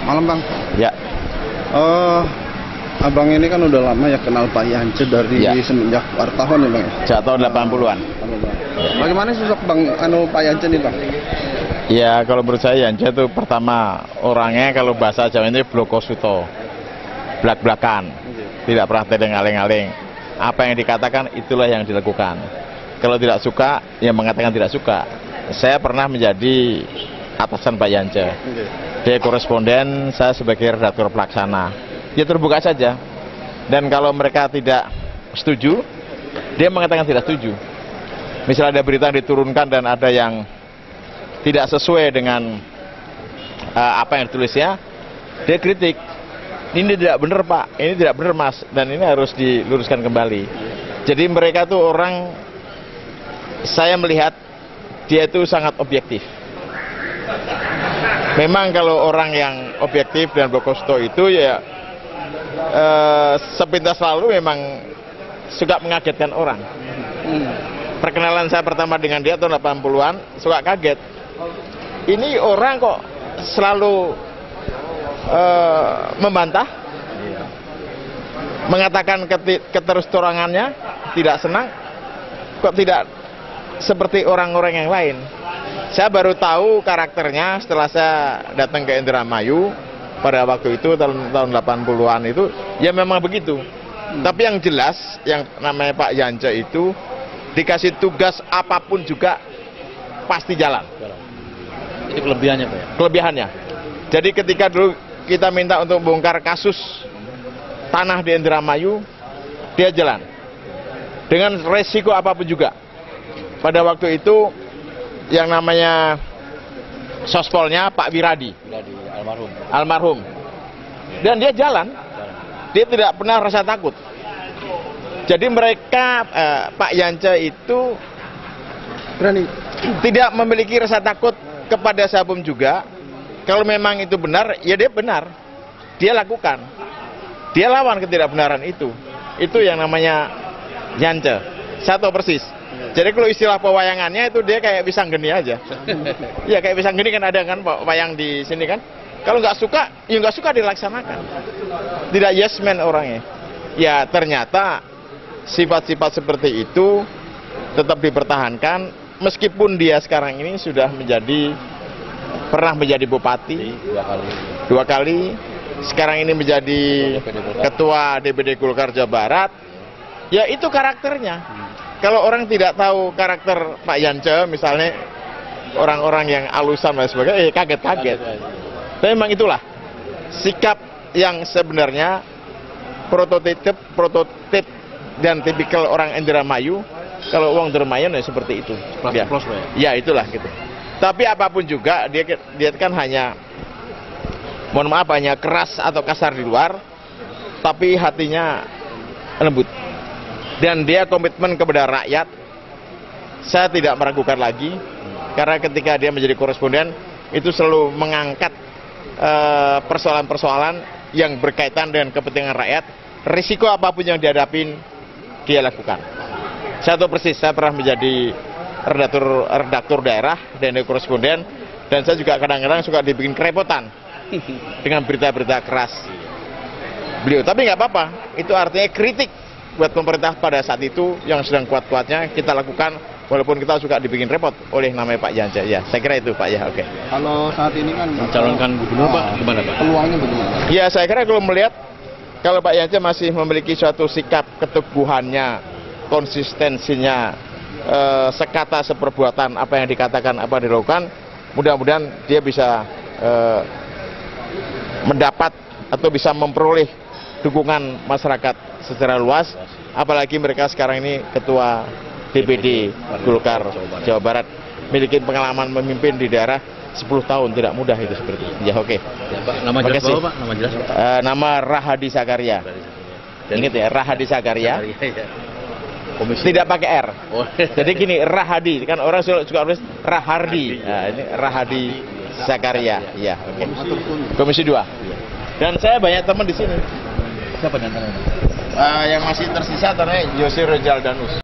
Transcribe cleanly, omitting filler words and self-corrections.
Malam Bang. Ya. Abang ini kan udah lama ya kenal Pak Yance dari semenjak wartawan ya Bang. Sejak tahun 80-an. Bagaimana sosok Pak Yance nih Bang? Ya kalau menurut saya Yance itu pertama orangnya kalau bahasa Jawa ini blokosuto, belak-belakan, tidak pernah tereng-aleng-aleng. Apa yang dikatakan itulah yang dilakukan. Kalau tidak suka, ya mengatakan tidak suka. Saya pernah menjadi atasan Pak Yance. Dia koresponden, saya sebagai redaktur pelaksana. Dia terbuka saja. Dan kalau mereka tidak setuju, dia mengatakan tidak setuju. Misalnya ada berita yang diturunkan dan ada yang tidak sesuai dengan apa yang ditulisnya, dia kritik. Ini tidak benar Pak, ini tidak benar Mas, dan ini harus diluruskan kembali. Jadi mereka tuh orang, saya melihat dia itu sangat objektif. Memang kalau orang yang objektif dan blokosuto itu ya sepintas lalu memang suka mengagetkan orang. Perkenalan saya pertama dengan dia tahun 80-an suka kaget. Ini orang kok selalu membantah, mengatakan keterus-terangannya, tidak senang, kok tidak seperti orang-orang yang lain. Saya baru tahu karakternya setelah saya datang ke Indramayu pada waktu itu tahun 80-an itu, ya memang begitu. Tapi yang jelas, yang namanya Pak Yance itu dikasih tugas apapun juga pasti jalan. Itu kelebihannya Pak ya? Kelebihannya. Jadi ketika dulu kita minta untuk bongkar kasus tanah di Indramayu, dia jalan. Dengan resiko apapun juga. Pada waktu itu yang namanya sospolnya Pak Wiradi almarhum. Dan dia jalan. Dia tidak pernah rasa takut. Jadi mereka Pak Yance itu Berani. tidak memiliki rasa takut kepada siapapun juga. Kalau memang itu benar, ya dia benar. Dia lakukan. Dia lawan ketidakbenaran itu. Itu yang namanya Yance. Saya tahu persis. Jadi kalau istilah pewayangannya itu dia kayak pisang geni aja. Ya kayak pisang geni kan ada kan wayang di sini kan. Kalau nggak suka, ya nggak suka dilaksanakan. Tidak yes man orangnya. Ya ternyata sifat-sifat seperti itu tetap dipertahankan meskipun dia sekarang ini sudah pernah menjadi bupati dua kali. Sekarang ini menjadi ketua DPD Golkar Jawa Barat. Ya itu karakternya. Kalau orang tidak tahu karakter Pak Yance, misalnya orang-orang yang alusan dan sebagainya, kaget-kaget. Tapi memang itulah sikap yang sebenarnya prototip dan tipikal orang Indramayu. Kalau uang Indramayu ya seperti itu. Ya itulah gitu. Tapi apapun juga dia kan hanya, mohon maaf, hanya keras atau kasar di luar, tapi hatinya lembut. Dan dia komitmen kepada rakyat. Saya tidak meragukan lagi, karena ketika dia menjadi koresponden itu selalu mengangkat persoalan-persoalan yang berkaitan dengan kepentingan rakyat. Risiko apapun yang dihadapin dia lakukan. Saya tahu persis, saya pernah menjadi redaktur daerah dan koresponden, dan saya juga kadang-kadang suka dibikin kerepotan dengan berita-berita keras beliau. Tapi nggak apa-apa, itu artinya kritik buat pemerintah pada saat itu yang sedang kuat-kuatnya kita lakukan, walaupun kita suka dibikin repot oleh namanya Pak Yance. Ya, saya kira itu Pak ya. Oke. Kalau saat ini kan mencalonkan gubernur Pak, gimana Pak? Peluangnya bagaimana? Ya, saya kira kalau melihat kalau Pak Yance masih memiliki suatu sikap keteguhannya, konsistensinya, sekata seperbuatan, apa yang dikatakan, apa yang dilakukan, mudah-mudahan dia bisa mendapat atau bisa memperoleh dukungan masyarakat secara luas, apalagi mereka sekarang ini ketua DPD Golkar Jawa Barat, memiliki pengalaman memimpin di daerah 10 tahun, tidak mudah itu seperti itu. Ya oke. Ya, Pak, nama jelas Pak, nama jelas Pak. Nama Rahadi Sakaria. Ingat ya, Rahadi Sakaria. Tidak pakai R. Oh. Jadi gini, Rahadi, kan orang suka tulis Rahardi. Nah, ini Rahadi Sakaria. Ya, oke. Komisi 2. Dan saya banyak teman di sini. Siapa di antaranya? Yang masih tersisa ternyata Yosir Rizal Danus.